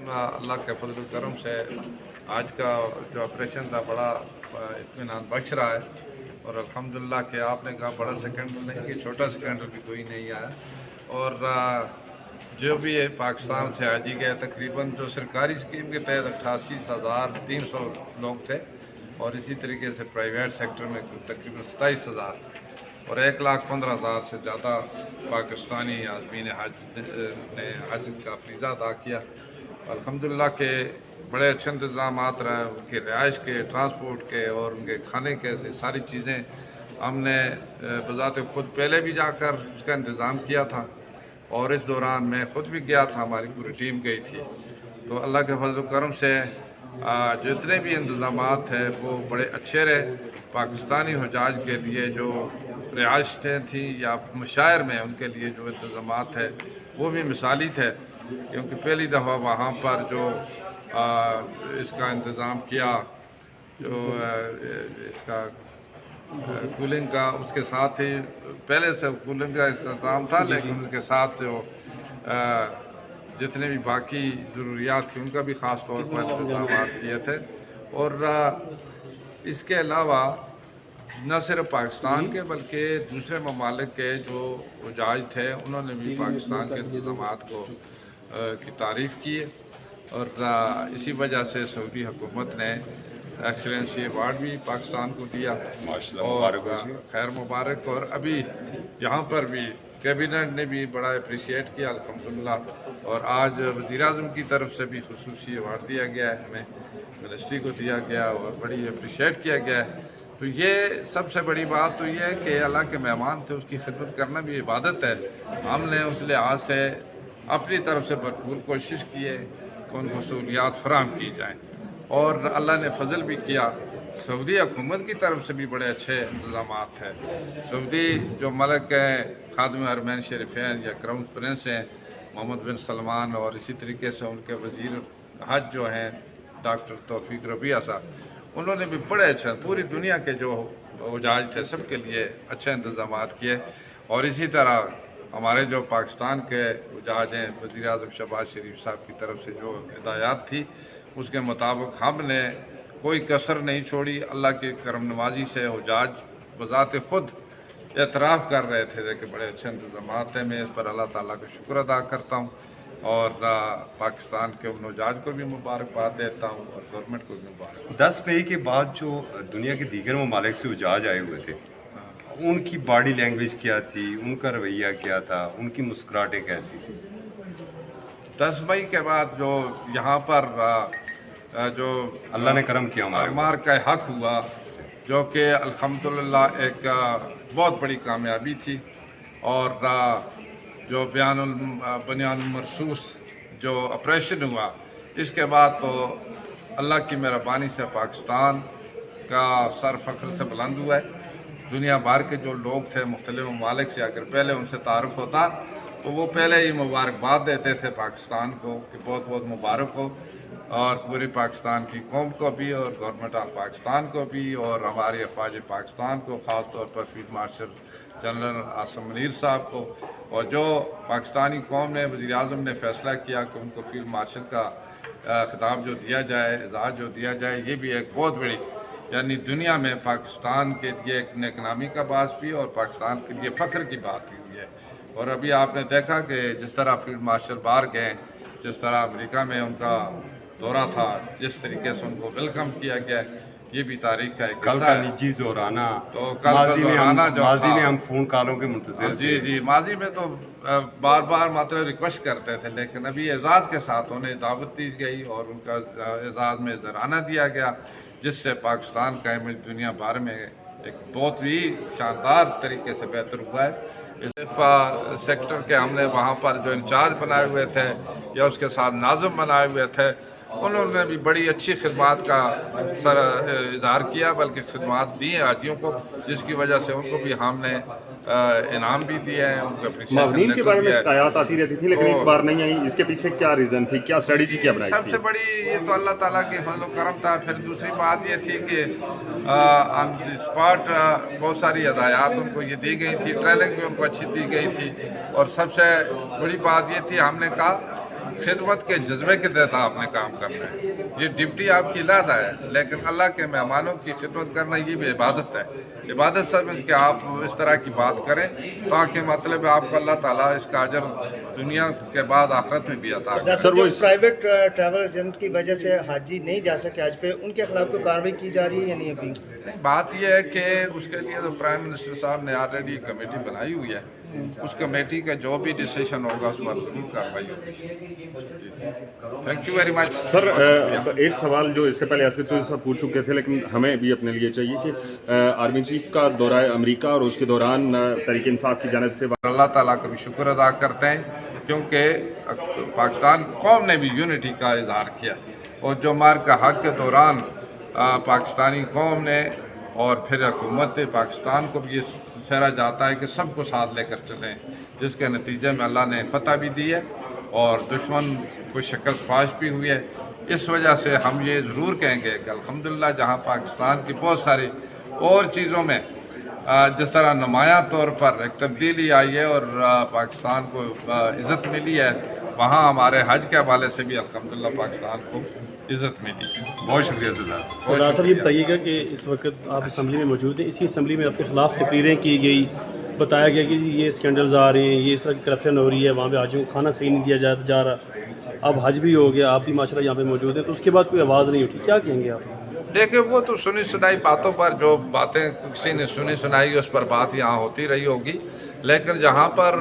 अल्लाह के फजल करम से आज का जो ऑपरेशन था बड़ा इत्मीनान बख्श रहा है। और अल्हम्दुलिल्लाह कि आपने कहा बड़ा स्कैंडल नहीं कि छोटा स्कैंडल भी कोई नहीं आया। और जो भी पाकिस्तान से हाजी गए तकरीबन जो सरकारी स्कीम के तहत 88,300 लोग थे और इसी तरीके से प्राइवेट सेक्टर में तकरीबन 27,000 और 1,15,000 से ज़्यादा पाकिस्तानी आदमीन हज ने हज का फरीज़ा अदा किया। अल्हम्दुलिल्लाह के बड़े अच्छे इंतज़ाम रहे उनके रिहाइश के, ट्रांसपोर्ट के और उनके खाने के से सारी चीज़ें हमने बज़ात ख़ुद पहले भी जाकर उसका इंतज़ाम किया था और इस दौरान मैं ख़ुद भी गया था, हमारी पूरी टीम गई थी। तो अल्लाह के फजल करम से जितने भी इंतज़ामात थे वो बड़े अच्छे रहे। पाकिस्तानी हुजाज के लिए जो रिहाइशें थी या मशायर में उनके लिए जो इंतज़ामात है वो भी मिसाली थे, क्योंकि पहली दफ़ा वहाँ पर जो इसका इंतज़ाम किया जो इसका कूलिंग का, उसके साथ ही पहले से कूलिंग का इंतज़ाम था लेकिन उसके साथ जो जितने भी बाकी ज़रूरियात थी उनका भी ख़ास तौर पर इंतज़ाम किए थे। और इसके अलावा न सिर्फ पाकिस्तान के बल्कि दूसरे ममालिक के जो हुजाज थे उन्होंने भी पाकिस्तान के इंतज़ामात को की तारीफ़ की और इसी वजह से सऊदी हुकूमत ने एक्सीलेंसी अवार्ड भी पाकिस्तान को दिया और खैर मुबारक। और अभी यहाँ पर भी कैबिनेट ने भी बड़ा अप्रिशिएट किया अल्हम्दुलिल्लाह। और आज वज़ीर-ए-आज़म की तरफ से भी खुसूसी अवार्ड दिया गया है, हमें मिनिस्ट्री को दिया गया और बड़ी अप्रिशिएट किया गया है। तो ये सबसे बड़ी बात तो ये है कि अल्लाह के मेहमान थे, उसकी खिदमत करना भी इबादत है। हमने उस लिहाज से अपनी तरफ से भरपूर कोशिश की है कि उनको सहूलियात फराहम की जाएँ और अल्लाह ने फजल भी किया। सऊदी हुकूमत की तरफ से भी बड़े अच्छे इंतज़ामात हैं। सऊदी जो मलक हैं खादिम हरमैन शरीफैन या क्राउन प्रिंस हैं मोहम्मद बिन सलमान और इसी तरीके से उनके वज़ीर हज जो हैं डॉक्टर तौफीक रबिया साहब, उन्होंने भी बड़े अच्छे पूरी दुनिया के जो हुजाज थे सबके लिए अच्छे इंतज़ामात किए। और इसी तरह हमारे जो पाकिस्तान के हुजाज हैं वज़ीर-ए-आज़म शहबाज शरीफ साहब की तरफ से जो हिदायत थी उसके मुताबिक हमने कोई कसर नहीं छोड़ी। अल्लाह की करम नवाजी से हुजाज बज़ात ख़ुद एतराफ़ कर रहे थे कि बड़े अच्छे इंतज़ामात हैं। मैं इस पर अल्लाह ताला का शुक्र अदा करता हूँ और पाकिस्तान के उन हुजाज को भी मुबारकबाद देता हूँ और गवर्नमेंट को भी मुबारक। 10 मई के बाद जो दुनिया के दीगर ममालिक से हुजाज आए हुए थे उनकी बॉडी लैंग्वेज क्या थी, उनका रवैया क्या था, उनकी मुस्कुराहटें कैसी थी? 10 मई के बाद जो यहाँ पर जो अल्लाह ने करम किया मार का हक हुआ जो कि अल्हम्दुलिल्लाह एक बहुत बड़ी कामयाबी थी। और जो बयानुल मरसूस जो ऑपरेशन हुआ इसके बाद तो अल्लाह की मेहरबानी से पाकिस्तान का सर फ़ख्र से बुलंद हुआ है। दुनिया भर के जो लोग थे मुख्तलिफ ममालिक से अगर पहले उनसे तारुफ होता तो वो पहले ही मुबारकबाद देते थे पाकिस्तान को कि बहुत बहुत मुबारक हो, और पूरी पाकिस्तान की कौम को भी और गवर्नमेंट ऑफ पाकिस्तान को भी और हमारे अफवाज पाकिस्तान को, ख़ास तौर पर field marshal general Asim Munir साहब को। और जो पाकिस्तानी कौम ने वज़ीर-ए-आज़म ने फ़ैसला किया कि उनको फील्ड मार्शल का खिताब जो दिया जाए, एजाज़ जो दिया जाए, ये भी एक बहुत बड़ी यानी दुनिया में पाकिस्तान के लिए एक नेकनामी का बात भी और पाकिस्तान के लिए फ़ख्र की बात भी हुई है। और अभी आपने देखा कि जिस तरह फील्ड मार्शल बाहर गए, जिस तरह अमेरिका में उनका दौरा था, जिस तरीके से उनको वेलकम किया गया, ये भी तारीख का एक कल का निजी जोराना तो कल का जोराना जो माजी में हम फ़ोन कॉलों के मुंतज़िर जी माजी में तो बार बार मतलब रिक्वेस्ट करते थे, लेकिन अभी एजाज़ के साथ उन्हें दावत दी गई और उनका एजाज़ में ज़राना दिया गया, जिससे पाकिस्तान का इमेज दुनिया भर में एक बहुत ही शानदार तरीके से बेहतर हुआ है। इस सेक्टर के हमने वहाँ पर जो इंचार्ज बनाए हुए थे या उसके साथ नाज़िम बनाए हुए थे, उन्होंने भी बड़ी अच्छी खिदमत का इज़हार किया, बल्कि खिदमत दी है हाजियों को, जिसकी वजह से उनको भी हमने इनाम भी दिए हैं, उनको माज़ीन के बारे में शिकायत आती रहती थी लेकिन इस बार नहीं आई, इसके पीछे क्या रीज़न थी, क्या स्ट्रेटजी क्या बनाई थी? सबसे बड़ी ये तो अल्लाह ताला के फजल करम था। फिर दूसरी बात ये थी कि ऑन द स्पॉट बहुत सारी हदायत उनको ये दी गई थी, ट्रेनिंग भी उनको अच्छी दी गई थी। और सबसे बड़ी बात ये थी हमने कहा خدمت کے جذبے کے تحت آپ نے کام کرنا ہے. یہ ڈپٹی آپ کی علیحدہ ہے، لیکن اللہ کے مہمانوں کی خدمت کرنا یہ بھی عبادت ہے. عبادت سمجھ کے آپ اس طرح کی بات کریں تاکہ مطلب آپ کو اللہ تعالیٰ اس کا اجر دنیا کے بعد آخرت میں بھی عطا کرے. سر وہ پرائیویٹ ٹریول ایجنٹ کی وجہ سے حاجی نہیں جا سکے حج پہ، ان کے خلاف کوئی کارروائی کی جا رہی ہے یا نہیں ابھی؟ نہیں، بات یہ ہے کہ اس کے لیے تو پرائم منسٹر صاحب نے آلریڈی کمیٹی بنائی ہوئی ہے. اس کمیٹی کا جو بھی ڈیسیشن ہوگا اس پر ضرور کارروائی ہوگی. Thank you very much. Sir ایک سوال جو اس سے پہلے اسکر چودھری صاحب پوچھ چکے تھے لیکن ہمیں بھی اپنے لیے چاہیے کہ آرمی چیف کا دورہ امریکہ اور اس کے دوران تحریک انصاف کی جانب سے اللہ تعالیٰ کا بھی شکر ادا کرتے ہیں کیونکہ پاکستان قوم نے بھی یونٹی کا اظہار کیا اور جو مارکا حق کے دوران پاکستانی قوم نے اور پھر حکومت پاکستان کو بھی یہ سہرا جاتا ہے کہ سب کو ساتھ لے کر چلیں، جس کے نتیجے میں اللہ نے فتح بھی دی ہے اور دشمن کو شکست فاش بھی ہوئی ہے. اس وجہ سے ہم یہ ضرور کہیں گے کہ الحمدللہ جہاں پاکستان کی بہت ساری اور چیزوں میں جس طرح نمایاں طور پر ایک تبدیلی آئی ہے اور پاکستان کو عزت ملی ہے، وہاں ہمارے حج کے حوالے سے بھی الحمدللہ پاکستان کو عزت ملی. بہت شکریہ سردار صاحب. سردار صاحب یہ بتائیے گا کہ اس وقت آپ اسمبلی میں موجود ہیں، اسی اسمبلی میں آپ کے خلاف تقریریں کی گئی، بتایا گیا کہ یہ اسکینڈلز آ رہے ہیں، یہ اس طرح کی کرپشن ہو رہی ہے، وہاں پہ حاجیوں کو کھانا صحیح نہیں دیا جا رہا. اب حج بھی ہو گیا، آپ بھی ماشاء اللہ یہاں پہ موجود ہیں، تو اس کے بعد کوئی آواز نہیں اٹھی، کیا کہیں گے آپ؟ دیکھیں وہ تو سنی سنائی باتوں پر جو باتیں کسی نے سنی سنائی اس پر بات یہاں ہوتی رہی ہوگی، لیکن جہاں پر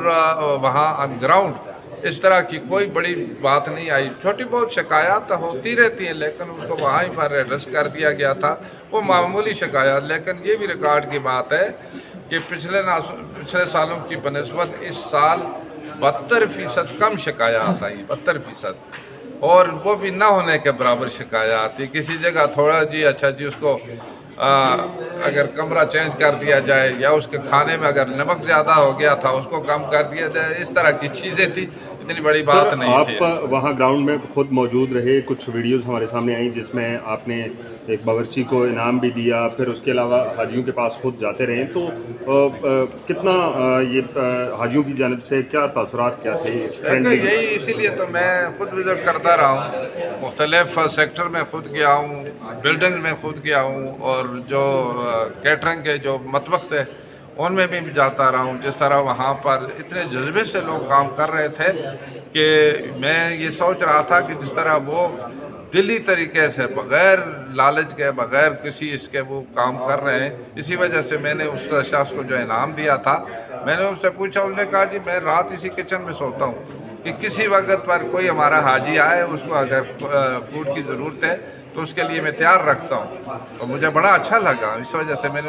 وہاں آن گراؤنڈ اس طرح کی کوئی بڑی بات نہیں آئی. چھوٹی بہت شکایات ہوتی رہتی ہیں لیکن اس کو وہاں پر ایڈریس کر دیا گیا تھا، وہ معمولی شکایات. لیکن یہ بھی ریکارڈ کی بات ہے کہ پچھلے سالوں کی بنسبت اس سال 72% کم شکایات آئی، 72%، اور وہ بھی نہ ہونے کے برابر شکایات تھی. کسی جگہ تھوڑا اچھا اس کو اگر کمرہ چینج کر دیا جائے یا اس کے کھانے میں اگر نمک زیادہ ہو گیا تھا اس کو کم کر دیا جائے، اس طرح کی چیزیں تھی، اتنی بڑی بات نہیں تھی. آپ وہاں گراؤنڈ میں خود موجود رہے، کچھ ویڈیوز ہمارے سامنے آئیں جس میں آپ نے ایک باورچی کو انعام بھی دیا، پھر اس کے علاوہ حاجیوں کے پاس خود جاتے رہے، تو کتنا یہ حاجیوں کی جانب سے کیا تاثرات کیا تھے اس یہی اسی لیے تو میں خود وزٹ کرتا رہا ہوں، مختلف سیکٹر میں خود گیا ہوں، بلڈنگ میں خود گیا ہوں، اور جو کیٹرنگ کے جو مطبخ تھے ان میں بھی جاتا رہا ہوں. جس طرح وہاں پر اتنے جذبے سے لوگ کام کر رہے تھے کہ میں یہ سوچ رہا تھا کہ جس طرح وہ دلی طریقے سے بغیر لالچ کے بغیر کسی اس کے وہ کام کر رہے ہیں. اسی وجہ سے میں نے اس شخص کو جو انعام دیا تھا، میں نے ان سے پوچھا، انہوں نے کہا جی میں رات اسی کچن میں سوتا ہوں کہ کسی وقت پر کوئی ہمارا حاجی آئے، اس کو اگر فوڈ کی ضرورت ہے تو اس کے لیے میں تیار رکھتا ہوں. تو مجھے بڑا اچھا لگا، اس وجہ سے میں نے